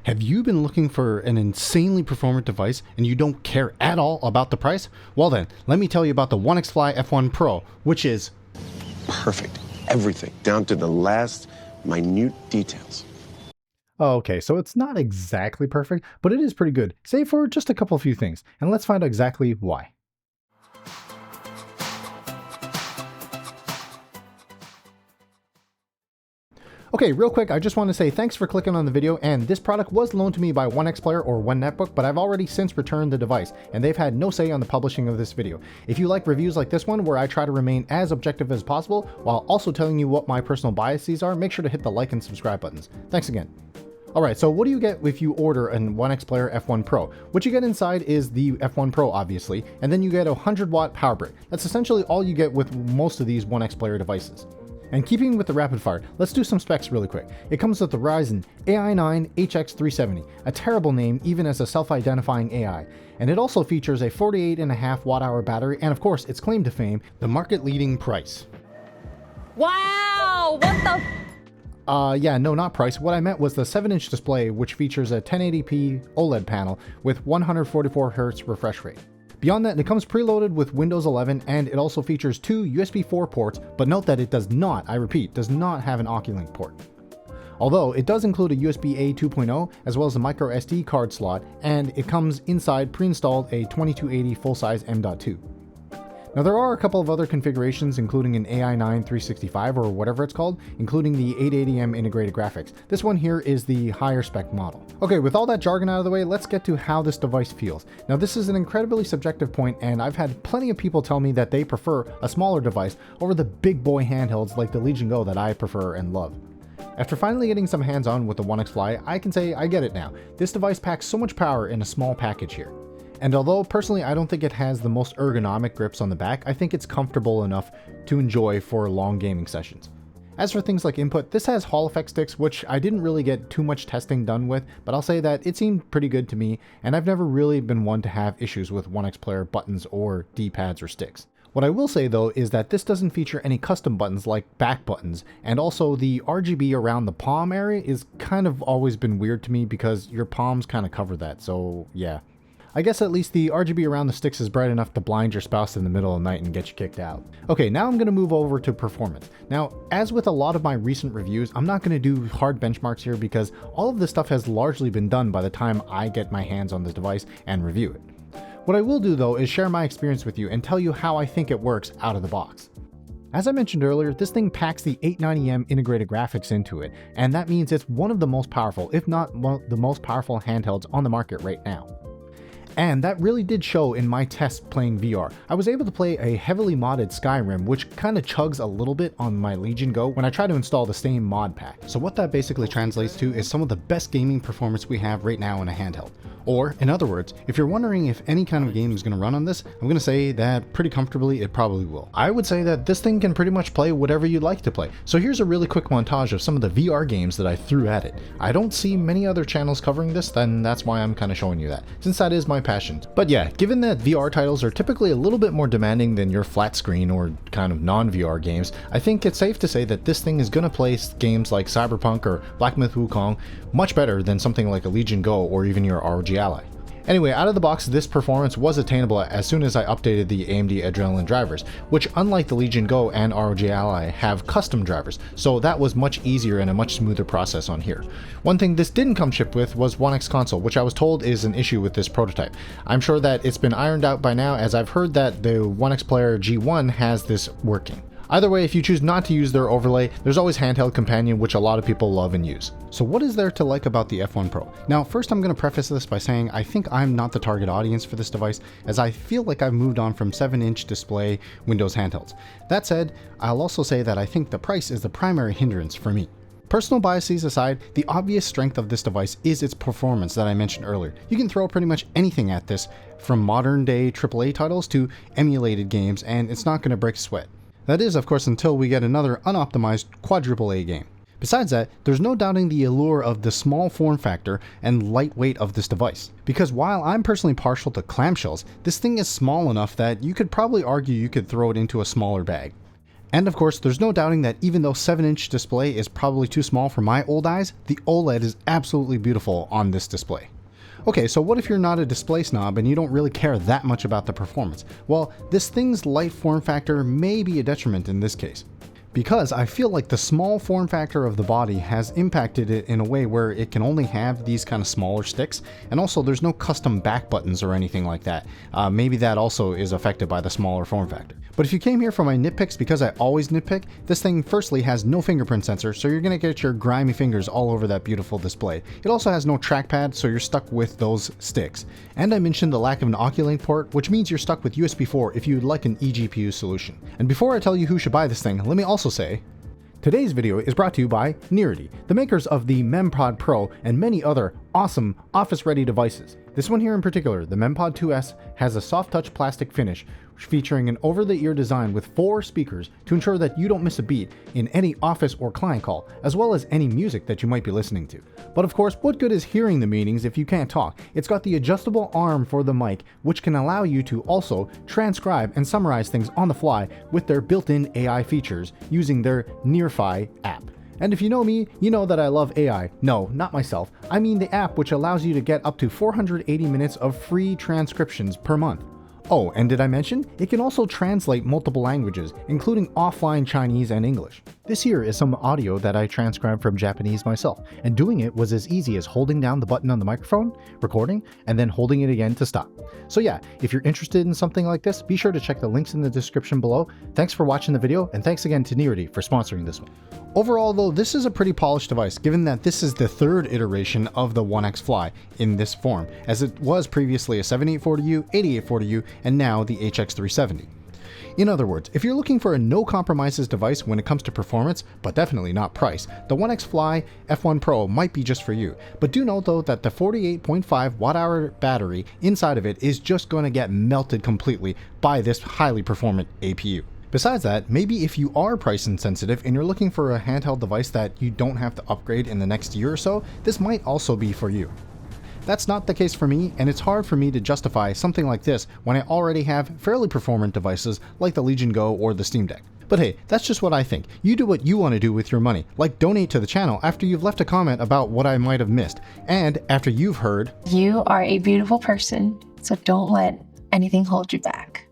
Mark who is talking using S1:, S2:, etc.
S1: Have you been looking for an insanely performant device and you don't care at all about the price? Well then, let me tell you about the ONEXPLAYER F1 Pro, which is
S2: perfect. Everything, down to the last minute details.
S1: Oh, okay, so it's not exactly perfect, but it is pretty good, save for just a couple few things, and let's find out exactly why. Okay, real quick, I just want to say thanks for clicking on the video, and this product was loaned to me by ONEXPLAYER or OneNetbook, but I've already since returned the device, and they've had no say on the publishing of this video. If you like reviews like this one, where I try to remain as objective as possible, while also telling you what my personal biases are, make sure to hit the like and subscribe buttons. Thanks again. Alright, so what do you get if you order an ONEXPLAYER F1 Pro? What you get inside is the F1 Pro, obviously, and then you get a 100-watt power brick. That's essentially all you get with most of these ONEXPLAYER devices. And keeping with the rapid fire, let's do some specs really quick. It comes with the Ryzen AI9 HX370, a terrible name even as a self-identifying AI. And it also features a 48.5 watt-hour battery, and of course, its claim to fame, the market-leading price.
S3: Wow, what the?
S1: Yeah, no, not price. What I meant was the 7-inch display, which features a 1080p OLED panel with 144Hz refresh rate. Beyond that, it comes preloaded with Windows 11, and it also features 2 USB 4 ports, but note that it does not, I repeat, does not have an Oculink port. Although it does include a USB-A 2.0 as well as a micro SD card slot, and it comes inside pre-installed a 2280 full-size M.2. Now there are a couple of other configurations, including an AI9 365 or whatever it's called, including the 880M integrated graphics. This one here is the higher spec model. Okay, with all that jargon out of the way, let's get to how this device feels. Now this is an incredibly subjective point, and I've had plenty of people tell me that they prefer a smaller device over the big boy handhelds like the Legion Go that I prefer and love. After finally getting some hands-on with the ONEXPLAYER, I can say I get it now. This device packs so much power in a small package here. And although personally I don't think it has the most ergonomic grips on the back, I think it's comfortable enough to enjoy for long gaming sessions. As for things like input, this has Hall effect sticks, which I didn't really get too much testing done with, but I'll say that it seemed pretty good to me, and I've never really been one to have issues with ONEXPLAYER buttons or D-pads or sticks. What I will say though is that this doesn't feature any custom buttons like back buttons, and also the RGB around the palm area is kind of always been weird to me because your palms kind of cover that, so yeah. I guess at least the RGB around the sticks is bright enough to blind your spouse in the middle of the night and get you kicked out. Okay, now I'm going to move over to performance. Now, as with a lot of my recent reviews, I'm not going to do hard benchmarks here because all of this stuff has largely been done by the time I get my hands on this device and review it. What I will do though is share my experience with you and tell you how I think it works out of the box. As I mentioned earlier, this thing packs the 890M integrated graphics into it, and that means it's one of the most powerful, if not one of the most powerful handhelds on the market right now. And that really did show in my test playing VR. I was able to play a heavily modded Skyrim, which kind of chugs a little bit on my Legion Go when I try to install the same mod pack. So what that basically translates to is some of the best gaming performance we have right now in a handheld. Or, in other words, if you're wondering if any kind of game is going to run on this, I'm going to say that pretty comfortably it probably will. I would say that this thing can pretty much play whatever you'd like to play. So here's a really quick montage of some of the VR games that I threw at it. I don't see many other channels covering this, then that's why I'm kind of showing you that, since that is my passion. But yeah, given that VR titles are typically a little bit more demanding than your flat screen or kind of non-VR games, I think it's safe to say that this thing is going to play games like Cyberpunk or Black Myth Wukong much better than something like a Legion Go or even your ROG Ally. Anyway, out of the box, this performance was attainable as soon as I updated the AMD Adrenalin drivers, which unlike the Legion Go and ROG Ally have custom drivers, so that was much easier and a much smoother process on here. One thing this didn't come shipped with was One X console, which I was told is an issue with this prototype. I'm sure that it's been ironed out by now, as I've heard that the ONEXPLAYER G1 has this working. Either way, if you choose not to use their overlay, there's always Handheld Companion, which a lot of people love and use. So what is there to like about the F1 Pro? Now, first I'm going to preface this by saying I think I'm not the target audience for this device, as I feel like I've moved on from 7-inch display Windows handhelds. That said, I'll also say that I think the price is the primary hindrance for me. Personal biases aside, the obvious strength of this device is its performance that I mentioned earlier. You can throw pretty much anything at this, from modern day AAA titles to emulated games, and it's not going to break a sweat. That is, of course, until we get another unoptimized quadruple A game. Besides that, there's no doubting the allure of the small form factor and lightweight of this device. Because while I'm personally partial to clamshells, this thing is small enough that you could probably argue you could throw it into a smaller bag. And of course, there's no doubting that even though 7-inch display is probably too small for my old eyes, the OLED is absolutely beautiful on this display. Okay, so what if you're not a display snob and you don't really care that much about the performance? Well, this thing's light form factor may be a detriment in this case, because I feel like the small form factor of the body has impacted it in a way where it can only have these kind of smaller sticks, and also there's no custom back buttons or anything like that. Maybe that also is affected by the smaller form factor. But if you came here for my nitpicks, because I always nitpick, this thing firstly has no fingerprint sensor, so you're gonna get your grimy fingers all over that beautiful display. It also has no trackpad, so you're stuck with those sticks. And I mentioned the lack of an Oculink port, which means you're stuck with USB 4 if you'd like an eGPU solution. And before I tell you who should buy this thing, let me also say, today's video is brought to you by Nearity, the makers of the MEMPod Pro and many other awesome office-ready devices. This one here in particular, the MEMPod 2S, has a soft touch plastic finish featuring an over-the-ear design with 4 speakers to ensure that you don't miss a beat in any office or client call, as well as any music that you might be listening to. But of course, what good is hearing the meetings if you can't talk? It's got the adjustable arm for the mic, which can allow you to also transcribe and summarize things on the fly with their built-in AI features using their Nearfi app. And if you know me, you know that I love AI. No, not myself. I mean the app which allows you to get up to 480 minutes of free transcriptions per month. Oh, and did I mention? It can also translate multiple languages, including offline Chinese and English. This here is some audio that I transcribed from Japanese myself, and doing it was as easy as holding down the button on the microphone, recording, and then holding it again to stop. So yeah, if you're interested in something like this, be sure to check the links in the description below. Thanks for watching the video, and thanks again to Nearity for sponsoring this one. Overall though, this is a pretty polished device, given that this is the 3rd iteration of the ONEXPLAYER in this form, as it was previously a 7840U, 8840U, and now the HX370. In other words, if you're looking for a no compromises device when it comes to performance, but definitely not price, the ONEXPLAYER F1 Pro might be just for you. But do note though that the 48.5 watt-hour battery inside of it is just going to get melted completely by this highly performant APU. Besides that, maybe if you are price insensitive and you're looking for a handheld device that you don't have to upgrade in the next year or so, this might also be for you. That's not the case for me, and it's hard for me to justify something like this when I already have fairly performant devices like the Legion Go or the Steam Deck. But hey, that's just what I think. You do what you want to do with your money, like donate to the channel after you've left a comment about what I might have missed, and after you've heard,
S3: you are a beautiful person, so don't let anything hold you back.